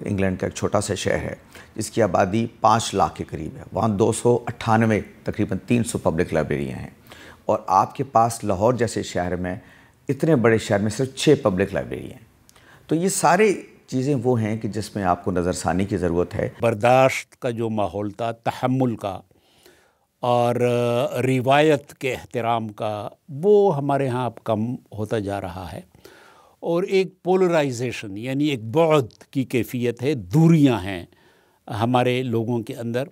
England کا ایک چھوٹا سا شہر ہے جس کی آبادی 5 لاکھ کے قریب ہے، وہاں 298 تقریباً 300 پبلک لائبریریاں ہیں، اور آپ کے پاس لاہور جیسے شہر میں، اتنے بڑے شہر میں صرف 6 پبلک لائبریریاں ہیں۔ تو یہ سارے چیزیں وہ ہیں کہ جس میں آپ کو نظر ثانی کی ضرورت ہے۔ برداشت کا جو ماحول تھا، تحمل کا اور روایت کے احترام کا، وہ ہمارے ہاں اب کم ہوتا جا رہا ہے، اور ایک پولرائزیشن یعنی ایک بعد کی کیفیت ہے، دوریاں ہیں ہمارے لوگوں کے اندر۔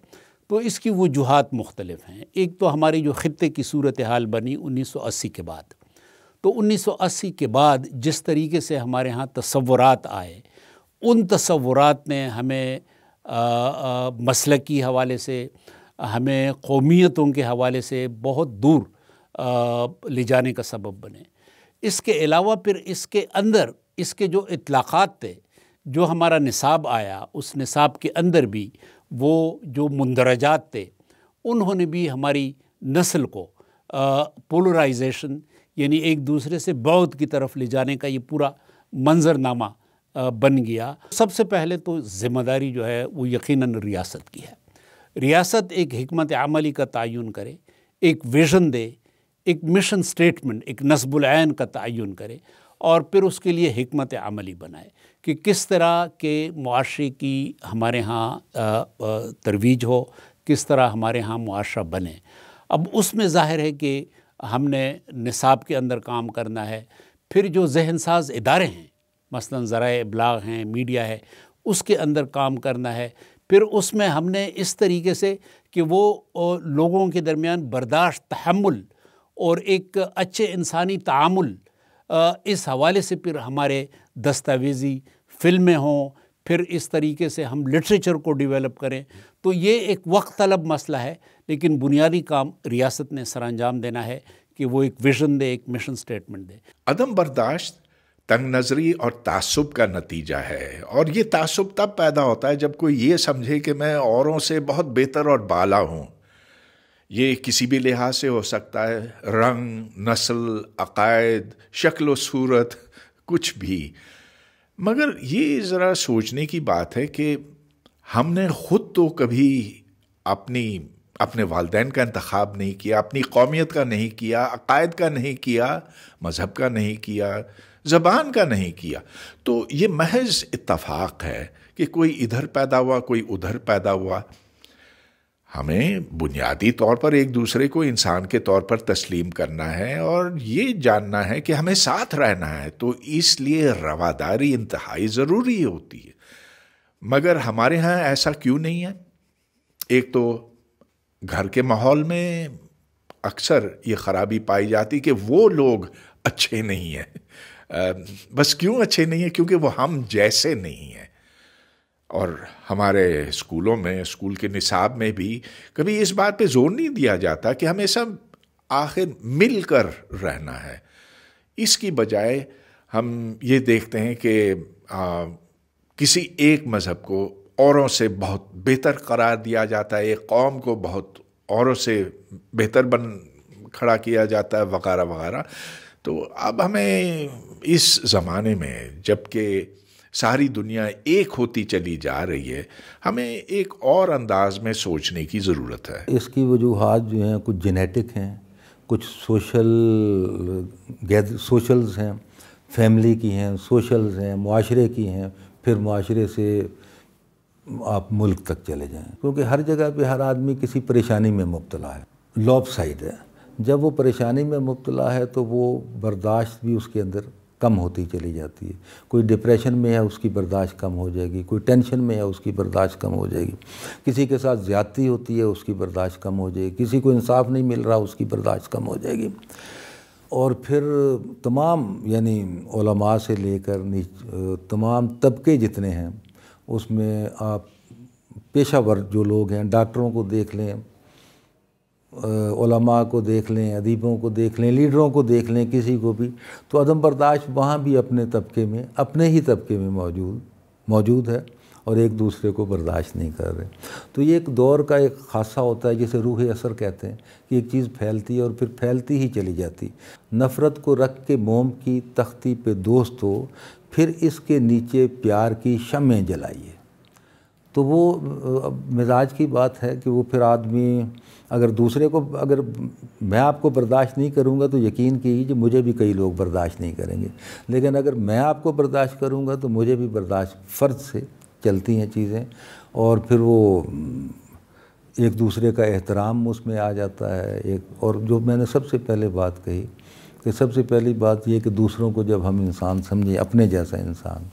تو اس کی وجوہات مختلف ہیں۔ ایک تو ہماری جو خطے کی صورتحال بنی 1980 کے بعد، تو 1980 کے بعد جس طریقے سے ہمارے ہاں تصورات آئے، ان تصورات نے ہمیں مسلکی حوالے سے، ہمیں قومیتوں کے حوالے سے بہت دور لے جانے کا سبب بنے۔ اس کے علاوہ پھر اس کے اندر اس کے جو اطلاقات تھے، جو ہمارا نصاب آیا، اس نصاب کے اندر بھی وہ جو مندرجات تھے، انہوں نے بھی ہماری نسل کو پولرائزیشن یعنی ایک دوسرے سے بعد کی طرف لے جانے کا یہ پورا منظرنامہ بن گیا۔ سب سے پہلے تو ذمہ داری جو ہے وہ یقیناً ریاست کی ہے۔ ریاست ایک حکمت عملی کا تعین کرے، ایک ویژن دے، ایک مشن سٹیٹمنٹ، ایک نصب العین کا تعین کرے، اور پھر اس کے لیے حکمت عملی بنائے کہ کس طرح کے معاشرے کی ہمارے ہاں ترویج ہو، کس طرح ہمارے ہاں معاشرہ بنے۔ اب اس میں ظاہر ہے کہ ہم نے نصاب کے اندر کام کرنا ہے، پھر جو ذہن ساز ادارے ہیں، مثلاً ذرائع ابلاغ ہیں، میڈیا ہے، اس کے اندر کام کرنا ہے۔ پھر اس میں ہم نے اس طریقے سے کہ وہ لوگوں کے درمیان برداشت، تحمل اور ایک اچھے انسانی تعامل، اس حوالے سے پھر ہمارے دستاویزی فلمیں ہوں، پھر اس طریقے سے ہم لٹریچر کو ڈیولپ کریں۔ تو یہ ایک وقت طلب مسئلہ ہے، لیکن بنیادی کام ریاست نے سر انجام دینا ہے کہ وہ ایک ویژن دے، ایک مشن سٹیٹمنٹ دے۔ عدم برداشت تنگ نظری اور تعصب کا نتیجہ ہے، اور یہ تعصب تب پیدا ہوتا ہے جب کوئی یہ سمجھے کہ میں اوروں سے بہت بہتر اور بالا ہوں۔ یہ کسی بھی لحاظ سے ہو سکتا ہے، رنگ، نسل، عقائد، شکل و صورت، کچھ بھی۔ مگر یہ ذرا سوچنے کی بات ہے کہ ہم نے خود تو کبھی اپنے والدین کا انتخاب نہیں کیا، اپنی قومیت کا نہیں کیا، عقائد کا نہیں کیا، مذہب کا نہیں کیا، زبان کا نہیں کیا۔ تو یہ محض اتفاق ہے کہ کوئی ادھر پیدا ہوا، کوئی ادھر پیدا ہوا۔ ہمیں بنیادی طور پر ایک دوسرے کو انسان کے طور پر تسلیم کرنا ہے، اور یہ جاننا ہے کہ ہمیں ساتھ رہنا ہے۔ تو اس لیے رواداری انتہائی ضروری ہوتی ہے۔ مگر ہمارے ہاں ایسا کیوں نہیں ہے؟ ایک تو گھر کے ماحول میں اکثر یہ خرابی پائی جاتی کہ وہ لوگ اچھے نہیں ہیں۔ بس کیوں اچھے نہیں ہیں؟ کیونکہ وہ ہم جیسے نہیں ہیں۔ اور ہمارے اسکولوں میں، اسکول کے نصاب میں بھی کبھی اس بات پہ زور نہیں دیا جاتا کہ ہمیں سب آخر مل کر رہنا ہے۔ اس کی بجائے ہم یہ دیکھتے ہیں کہ کسی ایک مذہب کو اوروں سے بہت بہتر قرار دیا جاتا ہے، ایک قوم کو بہت اوروں سے بہتر کھڑا کیا جاتا ہے، وغیرہ وغیرہ۔ تو اب ہمیں اس زمانے میں جب کہ ساری دنیا ایک ہوتی چلی جا رہی ہے، ہمیں ایک اور انداز میں سوچنے کی ضرورت ہے۔ اس کی وجوہات جو ہیں کچھ جینیٹک ہیں، کچھ سوشلز ہیں، فیملی کی ہیں، سوشلز ہیں، معاشرے کی ہیں، پھر معاشرے سے آپ ملک تک چلے جائیں، کیونکہ ہر جگہ پہ ہر آدمی کسی پریشانی میں مبتلا ہے، لوب سائڈ ہے۔ جب وہ پریشانی میں مبتلا ہے تو وہ برداشت بھی اس کے اندر کم ہوتی چلی جاتی ہے۔ کوئی ڈپریشن میں ہے، اس کی برداشت کم ہو جائے گی، کوئی ٹینشن میں ہے، اس کی برداشت کم ہو جائے گی، کسی کے ساتھ زیادتی ہوتی ہے، اس کی برداشت کم ہو جائے گی، کسی کو انصاف نہیں مل رہا، اس کی برداشت کم ہو جائے گی۔ اور پھر تمام یعنی علماء سے لے کر تمام طبقے جتنے ہیں، اس میں آپ پیشہ ور جو لوگ ہیں، ڈاکٹروں کو دیکھ لیں، علماء کو دیکھ لیں، ادیبوں کو دیکھ لیں، لیڈروں کو دیکھ لیں، کسی کو بھی، تو عدم برداشت وہاں بھی اپنے طبقے میں، اپنے ہی طبقے میں موجود ہے، اور ایک دوسرے کو برداشت نہیں کر رہے۔ تو یہ ایک دور کا ایک خاصہ ہوتا ہے جسے روح اثر کہتے ہیں، کہ ایک چیز پھیلتی ہے اور پھر پھیلتی ہی چلی جاتی۔ نفرت کو رکھ کے موم کی تختی پہ دوست ہو، پھر اس کے نیچے پیار کی شمعیں جلائیے۔ تو وہ مزاج کی بات ہے کہ وہ پھر آدمی اگر دوسرے کو، اگر میں آپ کو برداشت نہیں کروں گا تو یقین کیجیے مجھے بھی کئی لوگ برداشت نہیں کریں گے، لیکن اگر میں آپ کو برداشت کروں گا تو مجھے بھی برداشت، فرض سے چلتی ہیں چیزیں، اور پھر وہ ایک دوسرے کا احترام اس میں آ جاتا ہے۔ اور جو میں نے سب سے پہلے بات کہی کہ سب سے پہلی بات یہ کہ دوسروں کو جب ہم انسان سمجھیں، اپنے جیسا انسان،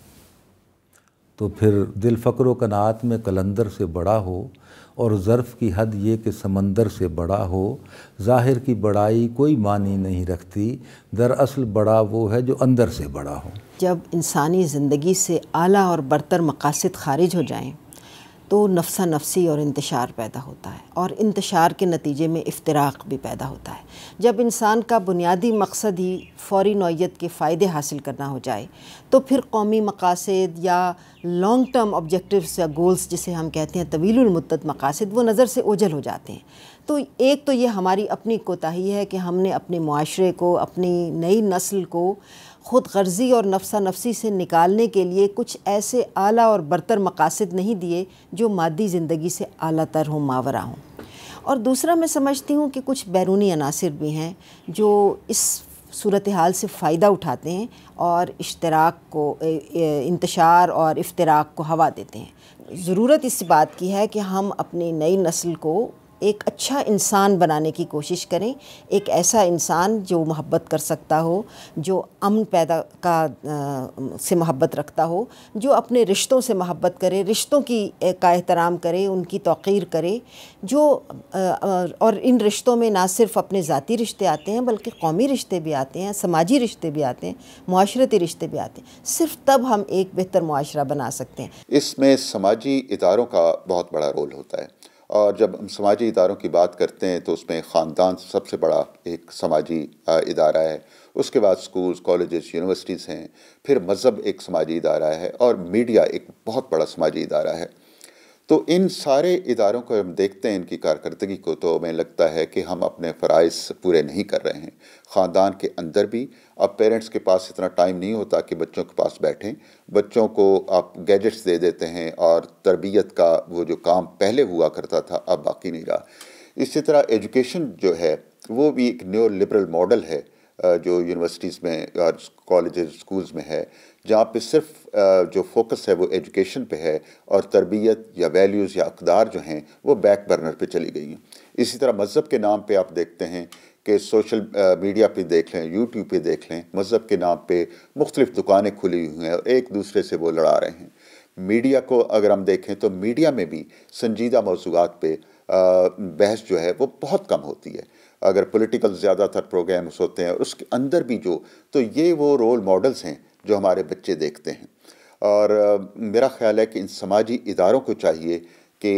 تو پھر دل فقر و قناعت میں قلندر سے بڑا ہو، اور ظرف کی حد یہ کہ سمندر سے بڑا ہو، ظاہر کی بڑائی کوئی معنی نہیں رکھتی، دراصل بڑا وہ ہے جو اندر سے بڑا ہو۔ جب انسانی زندگی سے اعلیٰ اور برتر مقاصد خارج ہو جائیں تو نفسا نفسی اور انتشار پیدا ہوتا ہے، اور انتشار کے نتیجے میں افتراق بھی پیدا ہوتا ہے۔ جب انسان کا بنیادی مقصد ہی فوری نوعیت کے فائدے حاصل کرنا ہو جائے تو پھر قومی مقاصد یا لانگ ٹرم آبجیکٹیوز یا گولز جسے ہم کہتے ہیں طویل المدت مقاصد، وہ نظر سے اوجھل ہو جاتے ہیں۔ تو ایک تو یہ ہماری اپنی کوتاہی ہے کہ ہم نے اپنے معاشرے کو، اپنی نئی نسل کو خود غرضی اور نفسا نفسی سے نکالنے کے لیے کچھ ایسے اعلیٰ اور برتر مقاصد نہیں دیے جو مادی زندگی سے اعلیٰ تر ہوں، ماورا ہوں۔ اور دوسرا میں سمجھتی ہوں کہ کچھ بیرونی عناصر بھی ہیں جو اس صورتحال سے فائدہ اٹھاتے ہیں اور اشتراک کو، انتشار اور افتراق کو ہوا دیتے ہیں۔ ضرورت اس بات کی ہے کہ ہم اپنی نئی نسل کو ایک اچھا انسان بنانے کی کوشش کریں، ایک ایسا انسان جو محبت کر سکتا ہو، جو امن سے محبت رکھتا ہو، جو اپنے رشتوں سے محبت کرے، رشتوں کا احترام کرے، ان کی توقیر کرے، اور ان رشتوں میں نہ صرف اپنے ذاتی رشتے آتے ہیں بلکہ قومی رشتے بھی آتے ہیں، سماجی رشتے بھی آتے ہیں، معاشرتی رشتے بھی آتے ہیں۔ صرف تب ہم ایک بہتر معاشرہ بنا سکتے ہیں۔ اس میں سماجی اداروں کا بہت بڑا رول ہوتا ہے، اور جب ہم سماجی اداروں کی بات کرتے ہیں تو اس میں خاندان سب سے بڑا ایک سماجی ادارہ ہے، اس کے بعد سکولز، کالجز، یونیورسٹیز ہیں، پھر مذہب ایک سماجی ادارہ ہے، اور میڈیا ایک بہت بڑا سماجی ادارہ ہے۔ تو ان سارے اداروں کو ہم دیکھتے ہیں، ان کی کارکردگی کو، تو ہمیں لگتا ہے کہ ہم اپنے فرائض پورے نہیں کر رہے ہیں۔ خاندان کے اندر بھی اب پیرنٹس کے پاس اتنا ٹائم نہیں ہوتا کہ بچوں کے پاس بیٹھیں، بچوں کو آپ گیجٹس دے دیتے ہیں، اور تربیت کا وہ جو کام پہلے ہوا کرتا تھا اب باقی نہیں رہا۔ اسی طرح ایجوکیشن جو ہے وہ بھی ایک نیو لبرل ماڈل ہے جو یونیورسٹیز میں اور کالجز، اسکولز میں ہے، جہاں پہ صرف جو فوکس ہے وہ ایجوکیشن پہ ہے، اور تربیت یا ویلیوز یا اقدار جو ہیں وہ بیک برنر پہ چلی گئی ہیں۔ اسی طرح مذہب کے نام پہ آپ دیکھتے ہیں کہ سوشل میڈیا پہ دیکھ لیں، یوٹیوب پہ دیکھ لیں، مذہب کے نام پہ مختلف دکانیں کھلی ہوئی ہیں اور ایک دوسرے سے وہ لڑا رہے ہیں۔ میڈیا کو اگر ہم دیکھیں تو میڈیا میں بھی سنجیدہ موضوعات پہ بحث جو ہے وہ بہت کم ہوتی ہے۔ اگر پولیٹیکل زیادہ تر پروگرامز ہوتے ہیں، اس کے اندر بھی تو یہ وہ رول ماڈلز ہیں جو ہمارے بچے دیکھتے ہیں۔ اور میرا خیال ہے کہ ان سماجی اداروں کو چاہیے کہ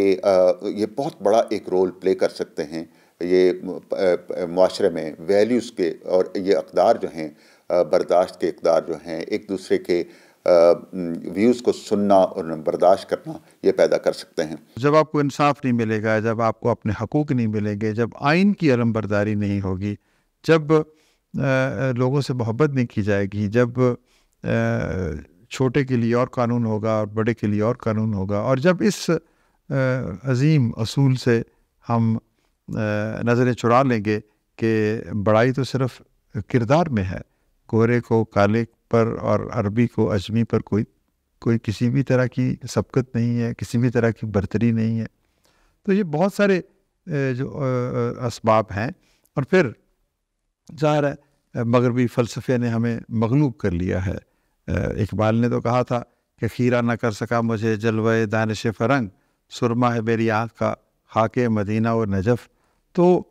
یہ بہت بڑا ایک رول پلے کر سکتے ہیں یہ معاشرے میں ویلیوز کے، اور یہ اقدار جو ہیں، برداشت کے اقدار جو ہیں، ایک دوسرے کے ویوز کو سننا اور برداشت کرنا، یہ پیدا کر سکتے ہیں۔ جب آپ کو انصاف نہیں ملے گا، جب آپ کو اپنے حقوق نہیں ملیں گے، جب آئین کی علم برداری نہیں ہوگی، جب لوگوں سے محبت نہیں کی جائے گی، جب چھوٹے کے لیے اور قانون ہوگا اور بڑے کے لیے اور قانون ہوگا، اور جب اس عظیم اصول سے ہم نظریں چرا لیں گے کہ بڑائی تو صرف کردار میں ہے، گورے کو کالے پر اور عربی کو اجمی پر کوئی کسی بھی طرح کی سبقت نہیں ہے، کسی بھی طرح کی برتری نہیں ہے۔ تو یہ بہت سارے جو اسباب ہیں، اور پھر ظاہر ہے مغربی فلسفے نے ہمیں مغلوب کر لیا ہے۔ اقبال نے تو کہا تھا کہ خیرہ نہ کر سکا مجھے جلوہ دانش فرنگ، سرما ہے میری آنکھ کا خاک مدینہ و نجف۔ تو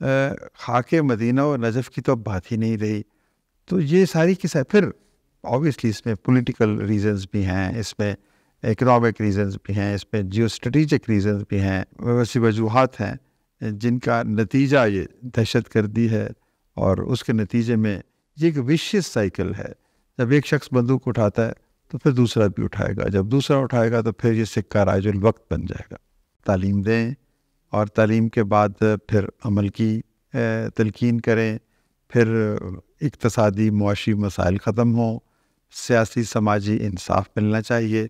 خاک مدینہ و نجف کی تو اب بات ہی نہیں رہی۔ تو یہ ساری کی پھر آبویسلی اس میں پولیٹیکل ریزنز بھی ہیں، اس میں اکنامک ریزنز بھی ہیں، اس میں جیو اسٹریٹجک ریزنز بھی ہیں، ویسی وجوہات ہیں جن کا نتیجہ یہ دہشت گردی ہے، اور اس کے نتیجے میں یہ ایک ویشیس سائیکل ہے۔ جب ایک شخص بندوق اٹھاتا ہے تو پھر دوسرا بھی اٹھائے گا، جب دوسرا اٹھائے گا تو پھر یہ سکہ رائج الوقت بن جائے گا۔ تعلیم دیں، اور تعلیم کے بعد پھر عمل کی تلقین کریں، پھر اقتصادی معاشی مسائل ختم ہوں، سیاسی سماجی انصاف ملنا چاہیے،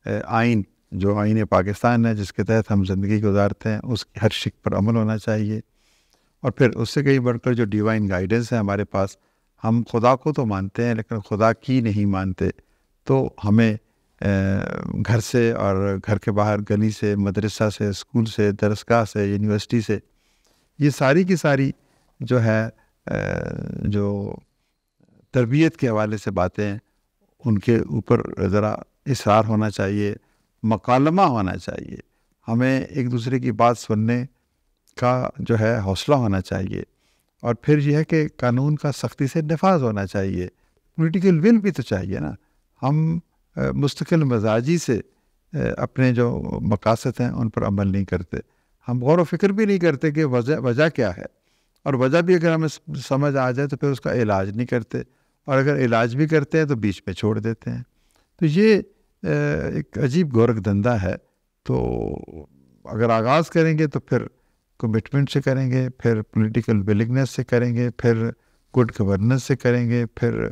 آئین جو آئین پاکستان ہے جس کے تحت ہم زندگی گزارتے ہیں اس کی ہر شک پر عمل ہونا چاہیے. اور پھر اس سے کہیں بڑھ کر جو ڈیوائن گائیڈنس ہے ہمارے پاس، ہم خدا کو تو مانتے ہیں لیکن خدا کی نہیں مانتے، تو ہمیں گھر سے اور گھر کے باہر گلی سے، مدرسہ سے، اسکول سے، درسگاہ سے، یونیورسٹی سے، یہ ساری کی ساری جو ہے جو تربیت کے حوالے سے باتیں ہیں ان کے اوپر ذرا اصرار ہونا چاہیے، مکالمہ ہونا چاہیے. ہمیں ایک دوسرے کی بات سننے کا جو ہے حوصلہ ہونا چاہیے. اور پھر یہ ہے کہ قانون کا سختی سے نفاذ ہونا چاہیے. پولیٹیکل ول بھی تو چاہیے نا. ہم مستقل مزاجی سے اپنے جو مقاصد ہیں ان پر عمل نہیں کرتے. ہم غور و فکر بھی نہیں کرتے کہ وجہ کیا ہے، اور وجہ بھی اگر ہمیں سمجھ آ جائے تو پھر اس کا علاج نہیں کرتے، اور اگر علاج بھی کرتے ہیں تو بیچ میں چھوڑ دیتے ہیں. تو یہ ایک عجیب گورکھ دھندا ہے. تو اگر آغاز کریں گے تو پھر کمٹمنٹ سے کریں گے، پھر پولیٹیکل ولنگنس سے کریں گے، پھر گڈ گورننس سے کریں گے، پھر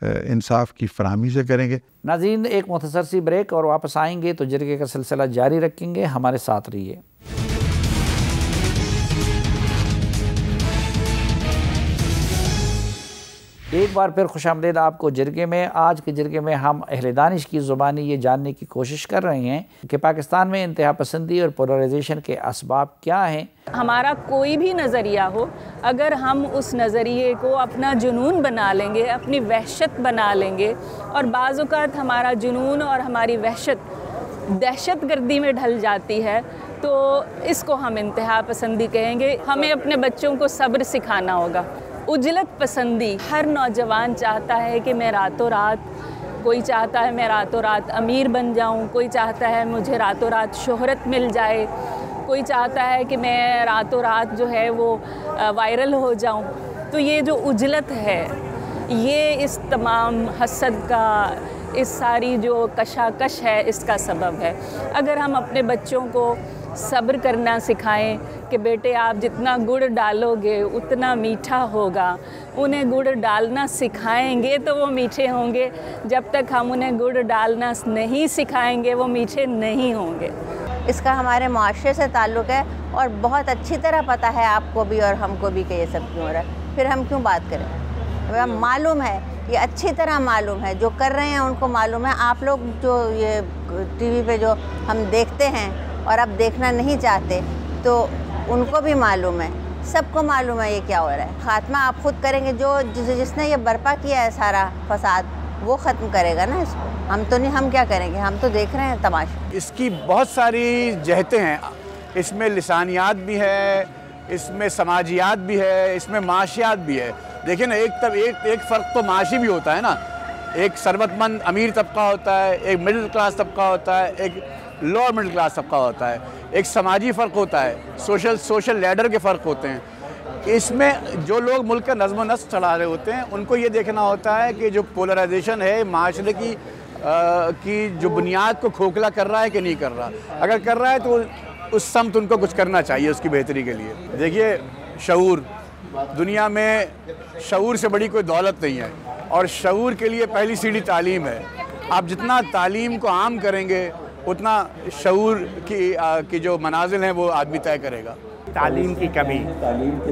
انصاف کی فراہمی سے کریں گے. ناظرین، ایک مختصر سی بریک اور واپس آئیں گے تو جرگے کا سلسلہ جاری رکھیں گے. ہمارے ساتھ رہیے. ایک بار پھر خوش آمدید آپ کو جرگے میں. آج کے جرگے میں ہم اہل دانش کی زبانی یہ جاننے کی کوشش کر رہے ہیں کہ پاکستان میں انتہا پسندی اور پولرائزیشن کے اسباب کیا ہیں. ہمارا کوئی بھی نظریہ ہو، اگر ہم اس نظریے کو اپنا جنون بنا لیں گے، اپنی وحشت بنا لیں گے، اور بعض اوقات ہمارا جنون اور ہماری وحشت دہشت گردی میں ڈھل جاتی ہے، تو اس کو ہم انتہا پسندی کہیں گے. ہمیں اپنے بچوں کو صبر سکھانا ہوگا. اجلت پسندی، ہر نوجوان چاہتا ہے کہ میں راتوں رات، کوئی چاہتا ہے میں راتوں رات امیر بن جاؤں، کوئی چاہتا ہے مجھے راتوں رات شہرت مل جائے، کوئی چاہتا ہے کہ میں راتوں رات جو ہے وہ وائرل ہو جاؤں. تو یہ جو اجلت ہے، یہ اس تمام حسد کا، اس ساری جو کشاکش ہے، اس کا سبب ہے. اگر ہم اپنے بچوں کو صبر کرنا سکھائیں کہ بیٹے آپ جتنا گڑ ڈالو گے اتنا میٹھا ہوگا، انہیں گڑ ڈالنا سکھائیں گے تو وہ میٹھے ہوں گے. جب تک ہم انہیں گڑ ڈالنا نہیں سکھائیں گے وہ میٹھے نہیں ہوں گے. اس کا ہمارے معاشرے سے تعلق ہے، اور بہت اچھی طرح پتہ ہے آپ کو بھی اور ہم کو بھی کہ یہ سب کیوں ہو رہا ہے. پھر ہم کیوں بات کریں؟ معلوم ہے، یہ اچھی طرح معلوم ہے، جو کر رہے ہیں ان کو معلوم ہے. آپ لوگ جو یہ ٹی وی پہ جو ہم دیکھتے ہیں اور اب دیکھنا نہیں چاہتے، تو ان کو بھی معلوم ہے، سب کو معلوم ہے یہ کیا ہو رہا ہے. خاتمہ آپ خود کریں گے. جس نے یہ برپا کیا ہے سارا فساد، وہ ختم کرے گا نا اس کو. ہم تو نہیں، ہم کیا کریں گے؟ ہم تو دیکھ رہے ہیں تماشا. اس کی بہت ساری جہتیں ہیں. اس میں لسانیات بھی ہے، اس میں سماجیات بھی ہے، اس میں معاشیات بھی ہے. دیکھیں نا، ایک فرق تو معاشی بھی ہوتا ہے نا. ایک ثروت مند امیر طبقہ ہوتا ہے، ایک مڈل کلاس طبقہ ہوتا ہے، ایک لوور مڈل کلاس طبقہ ہوتا ہے. ایک سماجی فرق ہوتا ہے، سوشل لیڈر کے فرق ہوتے ہیں. اس میں جو لوگ ملک کا نظم و نسق چلا رہے ہوتے ہیں ان کو یہ دیکھنا ہوتا ہے کہ جو پولرائزیشن ہے معاشرے کی جو بنیاد کو کھوکھلا کر رہا ہے کہ نہیں کر رہا. اگر کر رہا ہے تو اس سمت ان کو کچھ کرنا چاہیے اس کی بہتری کے لیے. دیکھیے، شعور، دنیا میں شعور سے بڑی کوئی دولت نہیں ہے، اور شعور کے لیے پہلی سیڑھی تعلیم ہے. آپ جتنا تعلیم کو عام کریں گے اتنا شعور کی جو منازل ہیں وہ آدمی طے کرے گا. تعلیم کی کمی،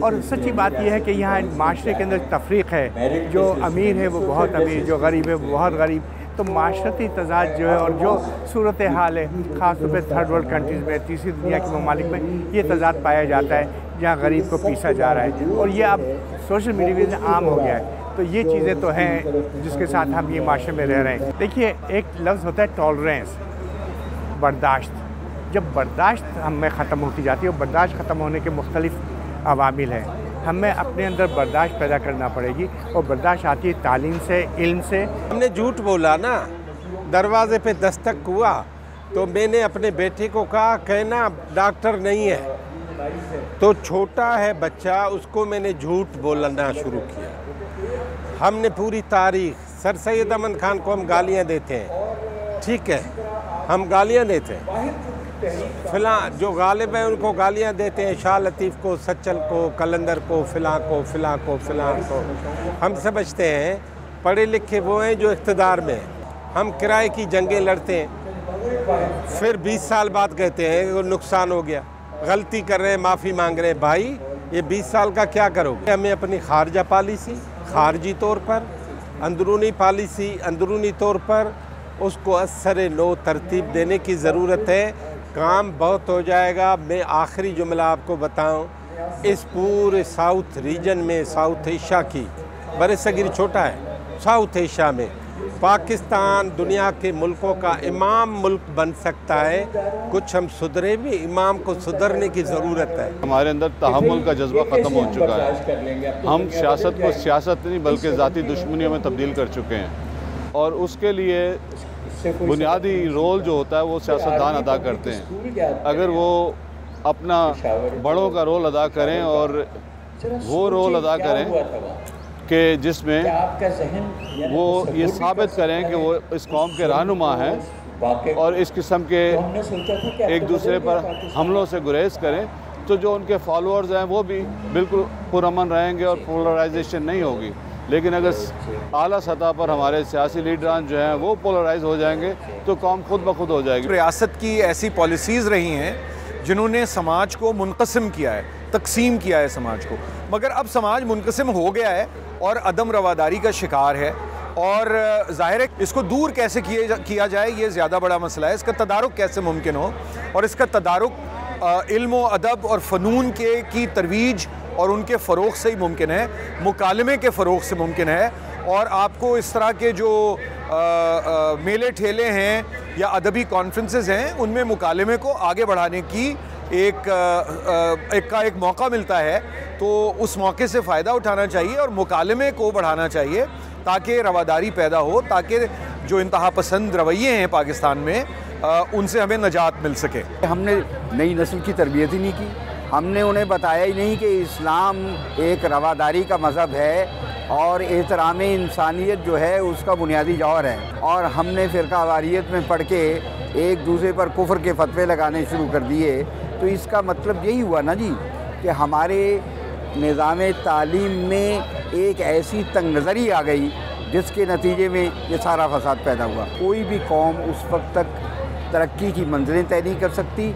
اور سچی بات یہ ہے کہ یہاں معاشرے کے اندر تفریق ہے. جو امیر ہے وہ بہت امیر، جو غریب ہے وہ بہت غریب. تو معاشرتی تضاد جو ہے، اور جو صورتحال ہے خاص طور پہ تھرڈ ورلڈ کنٹریز میں، تیسری دنیا کے ممالک میں یہ تضاد پایا جاتا ہے، جہاں غریب کو پیسا جا رہا ہے. اور یہ اب سوشل میڈیا میں عام ہو گیا ہے. تو یہ چیزیں تو ہیں جس کے ساتھ ہم یہ معاشرے میں رہ رہے ہیں. دیکھیے، ایک لفظ ہوتا ہے ٹالرنس، برداشت. جب برداشت ہم میں ختم ہوتی جاتی ہے، اور برداشت ختم ہونے کے مختلف عوامل ہیں. ہمیں اپنے اندر برداشت پیدا کرنا پڑے گی، اور برداشت آتی ہے تعلیم سے، علم سے. ہم نے جھوٹ بولا نا، دروازے پہ دستک ہوا تو میں نے اپنے بیٹے کو کہا کہنا ڈاکٹر نہیں ہے، تو چھوٹا ہے بچہ، اس کو میں نے جھوٹ بولنا شروع کیا. ہم نے پوری تاریخ، سر سید احمد خان کو ہم گالیاں دیتے ہیں، ٹھیک ہے، ہم گالیاں دیتے ہیں، فلاں جو غالب ہیں ان کو گالیاں دیتے ہیں، شاہ لطیف کو، سچل کو، کلندر کو، فلاں کو، فلاں کو، فلاں کو. ہم سمجھتے ہیں پڑھے لکھے وہ ہیں جو اقتدار میں ہیں. ہم کرائے کی جنگیں لڑتے ہیں، پھر 20 سال بعد کہتے ہیں کہ نقصان ہو گیا، غلطی کر رہے ہیں، معافی مانگ رہے ہیں۔ بھائی یہ 20 سال کا کیا کرو گے؟ ہمیں اپنی خارجہ پالیسی خارجی طور پر، اندرونی پالیسی اندرونی طور پر اس کو اثر نو ترتیب دینے کی ضرورت ہے۔ کام بہت ہو جائے گا۔ میں آخری جملہ آپ کو بتاؤں، اس پورے ساؤتھ ریجن میں، ساؤتھ ایشیا کی، بر صغیر چھوٹا ہے، ساؤتھ ایشیا میں پاکستان دنیا کے ملکوں کا امام ملک بن سکتا ہے۔ کچھ ہم سدھرے بھی، امام کو سدھرنے کی ضرورت ہے۔ ہمارے اندر تحمل کا جذبہ ختم ہو چکا ہے، ہم سیاست کو سیاست نہیں بلکہ ذاتی دشمنیوں میں تبدیل کر چکے ہیں، اور اس کے لیے بنیادی رول جو ہوتا ہے وہ سیاستدان ادا کرتے ہیں۔ اگر وہ اپنا بڑوں کا رول ادا کریں اور وہ رول ادا کریں کہ جس میں وہ یہ ثابت کریں کہ وہ اس قوم کے رہنما ہیں اور اس قسم کے ایک دوسرے پر حملوں سے گریز کریں، تو جو ان کے فالوورز ہیں وہ بھی بالکل پرامن رہیں گے اور پولرائزیشن نہیں ہوگی۔ لیکن اگر اعلیٰ سطح پر ہمارے سیاسی لیڈران جو ہیں وہ پولرائز ہو جائیں گے تو قوم خود بخود ہو جائے گی۔ ریاست کی ایسی پالیسیز رہی ہیں جنہوں نے سماج کو منقسم کیا ہے، تقسیم کیا ہے سماج کو، مگر اب سماج منقسم ہو گیا ہے اور عدم رواداری کا شکار ہے، اور ظاہر ہے اس کو دور کیسے کیا جائے یہ زیادہ بڑا مسئلہ ہے۔ اس کا تدارک کیسے ممکن ہو، اور اس کا تدارک علم و ادب اور فنون کی ترویج اور ان کے فروغ سے ہی ممکن ہے، مکالمے کے فروغ سے ممکن ہے۔ اور آپ کو اس طرح کے جو میلے ٹھیلے ہیں یا ادبی کانفرنسز ہیں ان میں مکالمے کو آگے بڑھانے کی ایک موقع ملتا ہے، تو اس موقع سے فائدہ اٹھانا چاہیے اور مکالمے کو بڑھانا چاہیے تاکہ رواداری پیدا ہو، تاکہ جو انتہا پسند رویے ہیں پاکستان میں ان سے ہمیں نجات مل سکے۔ ہم نے نئی نسل کی تربیت ہی نہیں کی، ہم نے انہیں بتایا ہی نہیں کہ اسلام ایک رواداری کا مذہب ہے اور احترام انسانیت جو ہے اس کا بنیادی جوہر ہے، اور ہم نے فرقہ واریت میں پڑھ کے ایک دوسرے پر کفر کے فتوے لگانے شروع کر دیے۔ تو اس کا مطلب یہی ہوا نا جی کہ ہمارے نظام تعلیم میں ایک ایسی تنگ نظری آ گئی جس کے نتیجے میں یہ سارا فساد پیدا ہوا۔ کوئی بھی قوم اس وقت تک ترقی کی منزلیں طے نہیں کر سکتی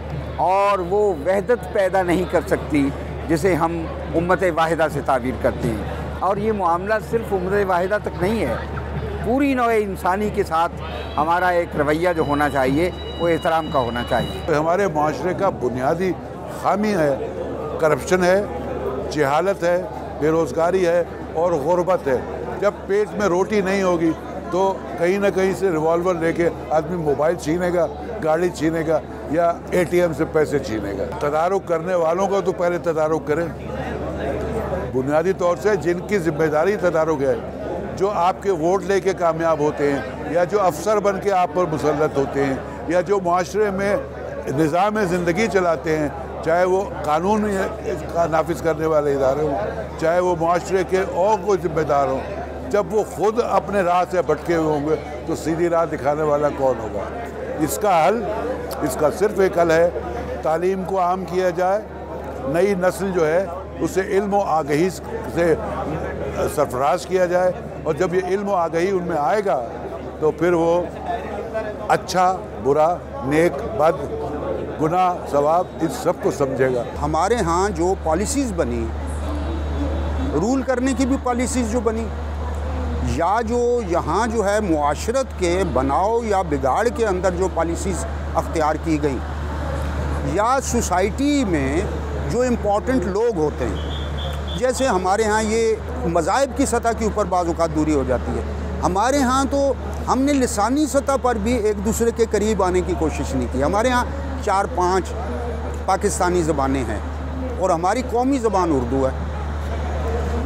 اور وہ وحدت پیدا نہیں کر سکتی جسے ہم امت واحدہ سے تعبیر کرتے ہیں۔ اور یہ معاملہ صرف امت واحدہ تک نہیں ہے، پوری نوع انسانی کے ساتھ ہمارا ایک رویہ جو ہونا چاہیے وہ احترام کا ہونا چاہیے۔ ہمارے معاشرے کا بنیادی خامی ہے، کرپشن ہے، جہالت ہے، بے روزگاری ہے اور غربت ہے۔ جب پیٹ میں روٹی نہیں ہوگی تو کہیں نہ کہیں سے ریوالور لے کے آدمی موبائل چھینے گا، گاڑی چھینے گا یا اے ٹی ایم سے پیسے چھینے گا۔ تدارک کرنے والوں کو تو پہلے تدارک کریں، بنیادی طور سے جن کی ذمہ داری تدارک ہے، جو آپ کے ووٹ لے کے کامیاب ہوتے ہیں یا جو افسر بن کے آپ پر مسلط ہوتے ہیں یا جو معاشرے میں نظام زندگی چلاتے ہیں، چاہے وہ قانون نافذ کرنے والے ادارے ہوں، چاہے وہ معاشرے کے اور کوئی ذمہ دار ہوں، جب وہ خود اپنے راہ سے بھٹکے ہوئے ہوں گے تو سیدھی راہ دکھانے والا کون ہوگا؟ اس کا صرف ایک حل ہے، تعلیم کو عام کیا جائے، نئی نسل جو ہے اسے علم و آگہی سے سرفراز کیا جائے، اور جب یہ علم و آگہی ان میں آئے گا تو پھر وہ اچھا برا، نیک بد، گناہ ثواب اس سب کو سمجھے گا۔ ہمارے ہاں جو پالیسیز بنی، رول کرنے کی بھی پالیسیز جو بنی، یا جو یہاں جو ہے معاشرت کے بناؤ یا بگاڑ کے اندر جو پالیسیز اختیار کی گئیں، یا سوسائٹی میں جو امپورٹنٹ لوگ ہوتے ہیں، جیسے ہمارے ہاں یہ مذاہب کی سطح کے اوپر بعض اوقات دوری ہو جاتی ہے، ہمارے ہاں تو ہم نے لسانی سطح پر بھی ایک دوسرے کے قریب آنے کی کوشش نہیں کی۔ ہمارے ہاں 4-5 پاکستانی زبانیں ہیں اور ہماری قومی زبان اردو ہے۔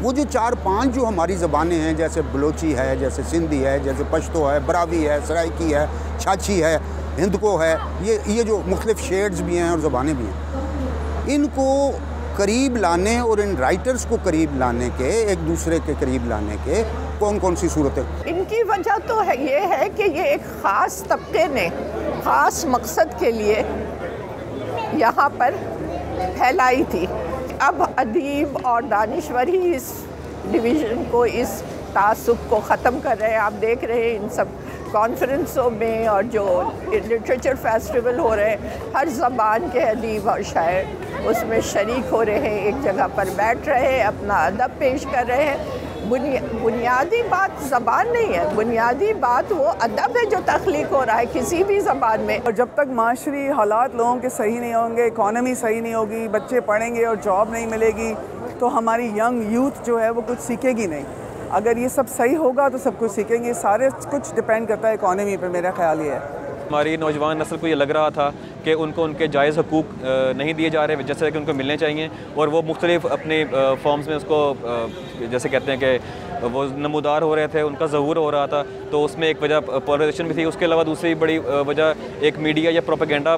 وہ جو 4-5 جو ہماری زبانیں ہیں، جیسے بلوچی ہے، جیسے سندھی ہے، جیسے پشتو ہے، براوی ہے، سرائکی ہے، چھاچھی ہے، ہندکو ہے، یہ جو مختلف شیڈز بھی ہیں اور زبانیں بھی ہیں، ان کو قریب لانے اور ان رائٹرز کو قریب لانے کے، ایک دوسرے کے قریب لانے کے کون سی صورتیں؟ ان کی وجہ تو یہ ہے کہ یہ ایک خاص طبقے نے خاص مقصد کے لیے یہاں پر پھیلائی تھی۔ اب ادیب اور دانشور ہی اس ڈویژن کو، اس تعصب کو ختم کر رہے ہیں۔ آپ دیکھ رہے ہیں ان سب کانفرنسوں میں اور جو لٹریچر فیسٹیول ہو رہے ہیں، ہر زبان کے ادیب اور شاعر اس میں شریک ہو رہے ہیں، ایک جگہ پر بیٹھ رہے ہیں، اپنا ادب پیش کر رہے ہیں۔ بنیادی بات زبان نہیں ہے، بنیادی بات وہ ادب ہے جو تخلیق ہو رہا ہے کسی بھی زبان میں۔ اور جب تک معاشری حالات لوگوں کے صحیح نہیں ہوں گے، اکانومی صحیح نہیں ہوگی، بچے پڑھیں گے اور جاب نہیں ملے گی، تو ہماری ینگ یوتھ جو ہے وہ کچھ سیکھے گی نہیں۔ اگر یہ سب صحیح ہوگا تو سب کچھ سیکھیں گے، سارے کچھ ڈپینڈ کرتا ہے اکانومی پہ، میرا خیال یہ ہے۔ ہماری نوجوان نسل کو یہ لگ رہا تھا کہ ان کو ان کے جائز حقوق نہیں دیے جا رہے جیسے کہ ان کو ملنے چاہیے، اور وہ مختلف اپنے فارمز میں اس کو جیسے کہتے ہیں کہ وہ نمودار ہو رہے تھے، ان کا ظہور ہو رہا تھا، تو اس میں ایک وجہ پولرائزیشن بھی تھی۔ اس کے علاوہ دوسری بڑی وجہ ایک میڈیا یا پروپیگنڈا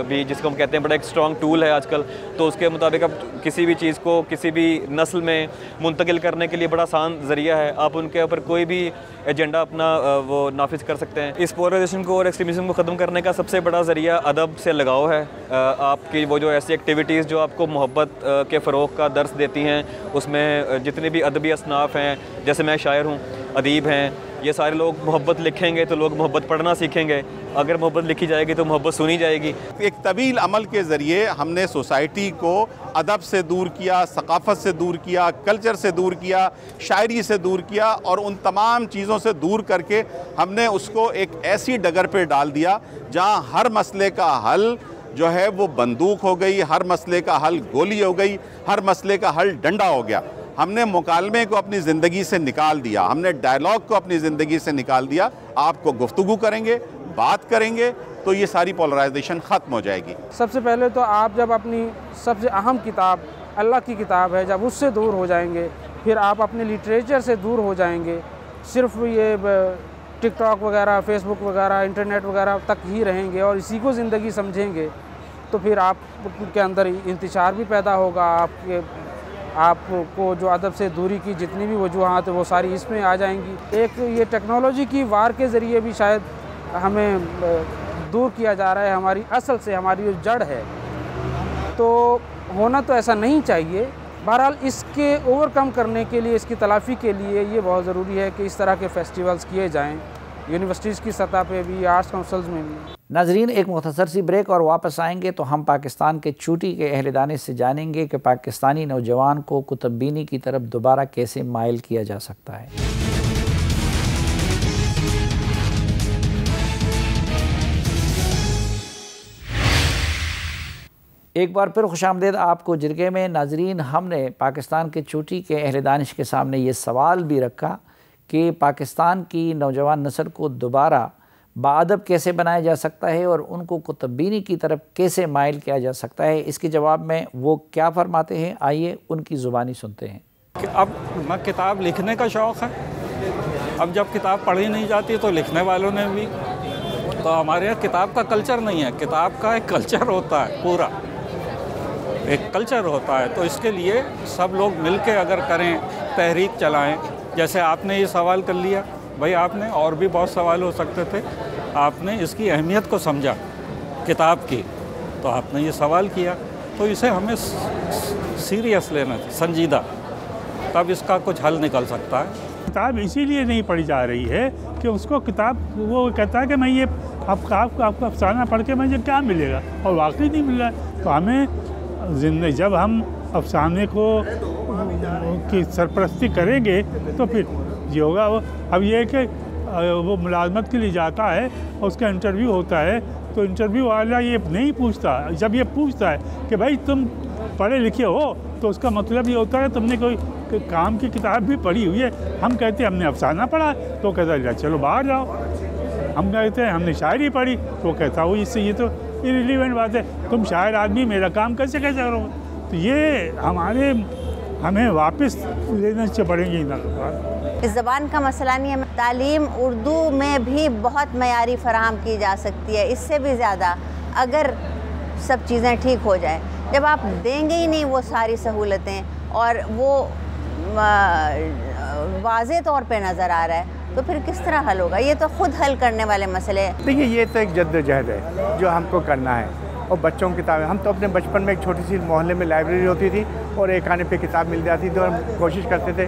بھی، جس کو ہم کہتے ہیں بڑا ایک اسٹرانگ ٹول ہے آج کل، تو اس کے مطابق اب کسی بھی چیز کو کسی بھی نسل میں منتقل کرنے کے لیے بڑا آسان ذریعہ ہے، آپ ان کے اوپر کوئی بھی ایجنڈا اپنا وہ نافذ کر سکتے ہیں۔ اس پولرائزیشن کو اور ایکسٹریمزم کو ختم کرنے کا سب سے بڑا ذریعہ ادب سے لگاؤ ہے۔ آپ کی وہ جو ایسی ایکٹیویٹیز جو آپ کو محبت کے فروغ کا درس دیتی ہیں، اس میں جتنے بھی ادبی اصناف ہیں، جیسے میں شاعر ہوں، ادیب ہیں، یہ سارے لوگ محبت لکھیں گے تو لوگ محبت پڑھنا سیکھیں گے، اگر محبت لکھی جائے گی تو محبت سنی جائے گی۔ ایک طویل عمل کے ذریعے ہم نے سوسائٹی کو ادب سے دور کیا، ثقافت سے دور کیا، کلچر سے دور کیا، شاعری سے دور کیا، اور ان تمام چیزوں سے دور کر کے ہم نے اس کو ایک ایسی ڈگر پہ ڈال دیا جہاں ہر مسئلے کا حل جو ہے وہ بندوق ہو گئی، ہر مسئلے کا حل گولی ہو گئی، ہر مسئلے کا حل ڈنڈا ہو گیا۔ ہم نے مکالمے کو اپنی زندگی سے نکال دیا، ہم نے ڈائلاگ کو اپنی زندگی سے نکال دیا۔ آپ کو گفتگو کریں گے، بات کریں گے تو یہ ساری پولرائزیشن ختم ہو جائے گی۔ سب سے پہلے تو آپ جب اپنی سب سے اہم کتاب اللہ کی کتاب ہے، جب اس سے دور ہو جائیں گے، پھر آپ اپنے لٹریچر سے دور ہو جائیں گے، صرف یہ ٹک ٹاک وغیرہ، فیس بک وغیرہ، انٹرنیٹ وغیرہ تک ہی رہیں گے اور اسی کو زندگی سمجھیں گے، تو پھر آپ کے اندر انتشار بھی پیدا ہوگا۔ آپ کو جو ادب سے دوری کی جتنی بھی وجوہات ہیں وہ ساری اس میں آ جائیں گی۔ ایک یہ ٹیکنالوجی کی وار کے ذریعے بھی شاید ہمیں دور کیا جا رہا ہے ہماری اصل سے، ہماری جو جڑ ہے، تو ہونا تو ایسا نہیں چاہیے۔ بہرحال اس کے اوور کم کرنے کے لیے، اس کی تلافی کے لیے یہ بہت ضروری ہے کہ اس طرح کے فیسٹیولز کیے جائیں، یونیورسٹیز کی سطح پہ بھی، آرٹس کونسلز میں بھی۔ ناظرین، ایک مختصر سی بریک اور واپس آئیں گے تو ہم پاکستان کے چوٹی کے اہل دانش سے جانیں گے کہ پاکستانی نوجوان کو کتب بینی کی طرف دوبارہ کیسے مائل کیا جا سکتا ہے۔ ایک بار پھر خوش آمدید آپ کو جرگے میں۔ ناظرین، ہم نے پاکستان کے چوٹی کے اہل دانش کے سامنے یہ سوال بھی رکھا کہ پاکستان کی نوجوان نسل کو دوبارہ باادب کیسے بنایا جا سکتا ہے اور ان کو کتب بینی کی طرف کیسے مائل کیا جا سکتا ہے۔ اس کے جواب میں وہ کیا فرماتے ہیں، آئیے ان کی زبانی سنتے ہیں۔ اب کتاب لکھنے کا شوق ہے، اب جب کتاب پڑھی نہیں جاتی تو لکھنے والوں نے بھی، تو ہمارے یہاں کتاب کا کلچر نہیں ہے، کتاب کا ایک کلچر ہوتا ہے، پورا ایک کلچر ہوتا ہے، تو اس کے لیے سب لوگ مل کے اگر کریں، تحریک چلائیں، جیسے آپ نے یہ سوال کر لیا، بھائی آپ نے اور بھی بہت سوال ہو سکتے تھے، آپ نے اس کی اہمیت کو سمجھا کتاب کی، تو آپ نے یہ سوال کیا، تو اسے ہمیں سیریس لینا چاہیے، سنجیدہ، تب اس کا کچھ حل نکل سکتا ہے۔ کتاب اسی لیے نہیں پڑھی جا رہی ہے کہ اس کو کتاب وہ کہتا ہے کہ میں یہ آپ کا افسانہ پڑھ کے مجھے کیا ملے گا، اور واقعی نہیں مل رہا ہے۔ تو ہمیں جب ہم افسانے کو کی سرپرستی کریں گے تو پھر یہ ہوگا۔ اب یہ ہے کہ وہ ملازمت کے لیے جاتا ہے اور اس کا انٹرویو ہوتا ہے، تو انٹرویو والا یہ نہیں پوچھتا، جب یہ پوچھتا ہے کہ بھائی تم پڑھے لکھے ہو، تو اس کا مطلب یہ ہوتا ہے تم نے کوئی کام کی کتاب بھی پڑھی ہوئی ہے۔ ہم کہتے ہیں ہم نے افسانہ پڑھا، تو کہتا ہے چلو باہر جاؤ۔ ہم کہتے ہیں ہم نے شاعری پڑھی، تو کہتا وہ اس سے یہ تو irrelevant بات ہے، تم شاعر آدمی میرا کام کیسے کرو؟ تو یہ ہمیں واپس لینا سے پڑیں گے۔ اس زبان کا مسئلہ نہیں ہے، تعلیم اردو میں بھی بہت معیاری فراہم کی جا سکتی ہے، اس سے بھی زیادہ، اگر سب چیزیں ٹھیک ہو جائیں۔ جب آپ دیں گے ہی نہیں وہ ساری سہولتیں اور وہ واضح طور پہ نظر آ رہا ہے، تو پھر کس طرح حل ہوگا؟ یہ تو خود حل کرنے والے مسئلے ہیں۔ دیکھیے، یہ تو ایک جد و جہد ہے جو ہم کو کرنا ہے، اور بچوں کی کتابیں، ہم تو اپنے بچپن میں ایک چھوٹی سی محلے میں لائبریری ہوتی تھی اور ایک آنے پہ کتاب مل جاتی تھی، اور ہم کوشش کرتے تھے